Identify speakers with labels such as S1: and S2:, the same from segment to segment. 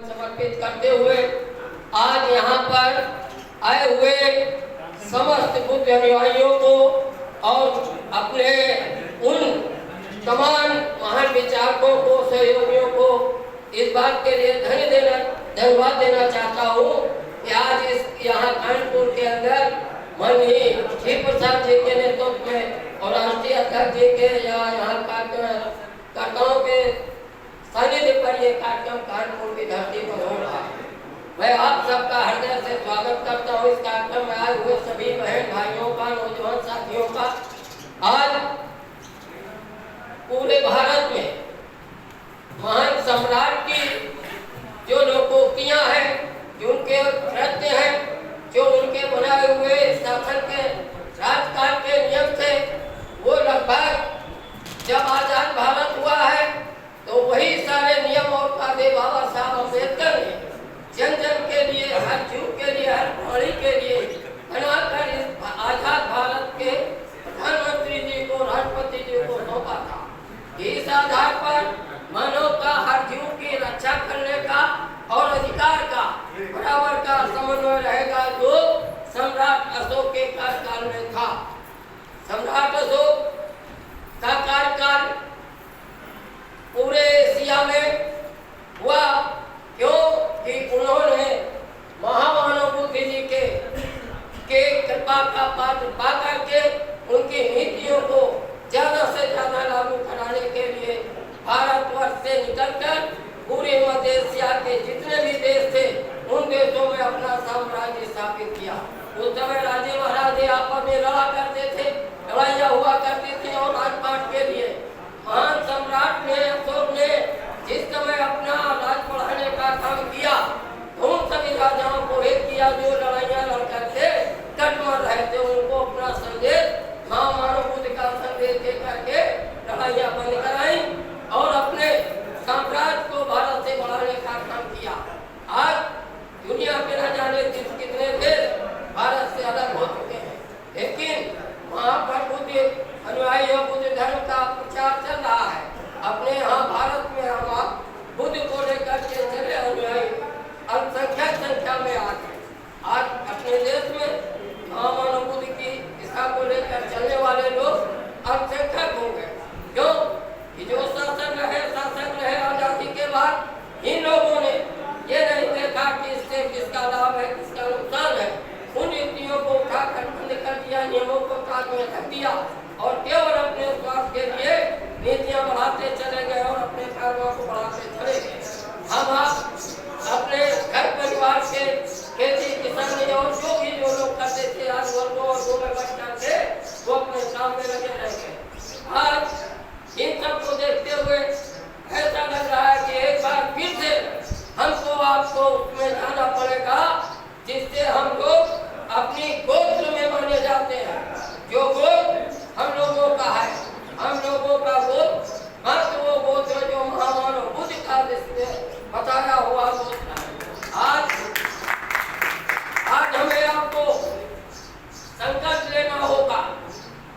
S1: समर्पित करते हुए आज यहाँ पर आए हुए समस्त बुद्ध अनुयायियों को और अपने उन तमाम महान विचारकों को, सहयोगियों को इस बात के लिए धन्यवाद देना चाहता हूँ कि आज इस यहाँ कानपुर के अंदर माननीय श्री प्रसाद जी के नेतृत्व में और राष्ट्रीय अध्यक्ष जी के यहाँ कार्यकर्ताओं के सानिध्य पर यह कार्यक्रम कानपुर की धरती पर हो रहा है। मैं आप सबका हृदय से स्वागत करता हूँ इस कार्यक्रम में आए हुए सभी बहन भाइयों का, नौजवान साथियों का। आज पूरे भारत में महान सम्राट की जो लोकोक्तियां हैं, जो उनके नृत्य हैं, जो उनके बनाए हुए शासन के राजकाल के नियम थे, वो लगभग जब आजाद भारत हुआ है तो वही सारे नियम और कायदे बाबा साहब अम्बेडकर ने जन जन के लिए, हर जीव के लिए, हर प्राणी के लिए बनाकर इस आजाद भारत के प्रधानमंत्री जी को, राष्ट्रपति जी को सौंपा था। इस आधार पर मानव का, हर जीव की रक्षा करने का और अधिकार का बराबर का समन्वय रहेगा, जो सम्राट अशोक के कार्यकाल में था। सम्राट अशोक का कार्यकाल पूरे एशिया में हुआ, क्यों कि उन्होंने महामानव बुद्ध जी के कृपा का पात्र पाकर के उनकी नीतियों को ज्यादा से ज्यादा लागू कराने के लिए भारतवर्ष से निकलकर पूरे मध्य एशिया के जितने भी देश थे उन देशों में अपना साम्राज्य स्थापित किया। उस समय राजे महाराजे आपस में लड़ा करते थे, लड़ाइयाँ हुआ करती थी और राजपाट के लिए महान सम्राट ने, अशोक ने जिस समय अपना राज बढ़ाने का काम किया तो उन सभी राजाओं को एक किया जो लड़ाइयाँ लड़ करके कट मर रहे थे, उनको अपना संदेश महामानव बुद्ध का संदेश दे करके लड़ाइयाँ बंद कराई और अपने साम्राज्य को भारत से बढ़ाने का काम किया। आज दुनिया के न जाने कितने देश भारत से अलग हो चुके हैं, लेकिन वहाँ पर बुद्ध अनुयायी और बुद्ध धर्म का प्रचार चल रहा है। अपने यहाँ भारत में हम बुद्ध को लेकर के चले अनुयायी अल्पसंख्यक संख्या में आ गए। आज अपने देश में महामानव बुद्ध की दिशा को लेकर चलने वाले लोग अल्पसंख्यक हो गए। क्यों कि जो शासन रहे आजादी के बाद इन लोगों ने ये नहीं देखा कि इससे किसका लाभ है, किसका नुकसान है। उन नीतियों को उठाकर बंद कर दिया, नियमों को काट में रख दिया और केवल अपने स्वार्थ के लिए नीतियां बढ़ाते चले गए और अपने कारोबार को बढ़ाते चले गए। हम आप अपने घर परिवार के खेती किसानी और जो लोग करते थे, आज वर्गों और दो में बचकर थे, वो अपने काम में लगे रह गए। आज इन सब को देखते हुए ऐसा लग रहा है कि एक बार फिर से हमको आपको उसमें जाना पड़ेगा जिससे हम लोग अपनी गोत्र में माने जाते हैं। जो गोत्र हम लोगों का है, हम लोगों का गोत्र मात्र वो गोत्र जो महामानव बुद्ध का बताया हुआ गोत्र है। आज हमें आपको संकल्प लेना होगा,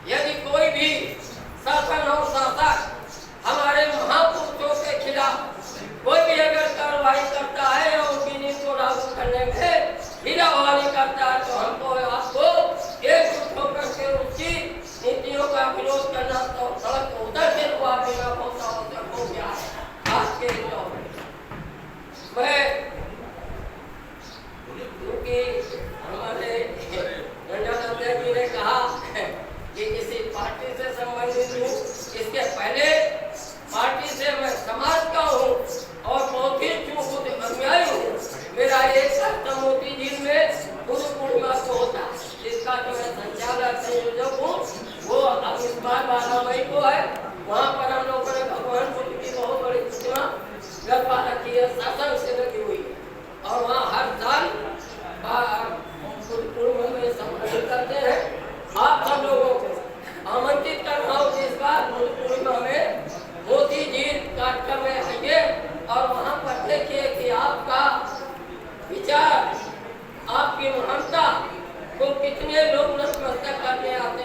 S1: यदि कोई भी शासन और शासक हमारे महापुरुषों के खिलाफ कोई भी अगर कार्रवाई करता है और उनकी नीति को लागू करने में हीरावारी करता है तो हमको आपको एकजुट होकर के उसकी नीतियों का विरोध करना तो सड़क उधर से हुआ बिना बहुत आवश्यक हो गया है आज के दौर में। मैं क्योंकि हमारे नंदा जी ने कहा कि किसी पार्टी से संबंधित हूँ, इसके पहले पार्टी से मैं समाज का हूँ और बौद्धिक बुद्ध अनुयायी हूँ। मेरा एक कार्यक्रम मोती झील में गुरु पूर्णिमा को होता है, जिसका जो मैं संचालक संयोजक हूँ। वो अब इस बार 12 मई को है। वहाँ पर हम लोगों ने भगवान बुद्ध की बहुत बड़ी प्रतिमा लगवा रखी है, शासन से लगी हुई है और वहाँ हर साल पूर्णिमा में सम्मानित करते हैं। आप सब लोगों को आमंत्रित कर रहा हूँ इस बार पूर्णिमा में मोती झील कार्यक्रम में आइए और वहाँ पर देखिए कि आपका विचार, आपकी महानता को कितने लोग नतमस्तक करने आते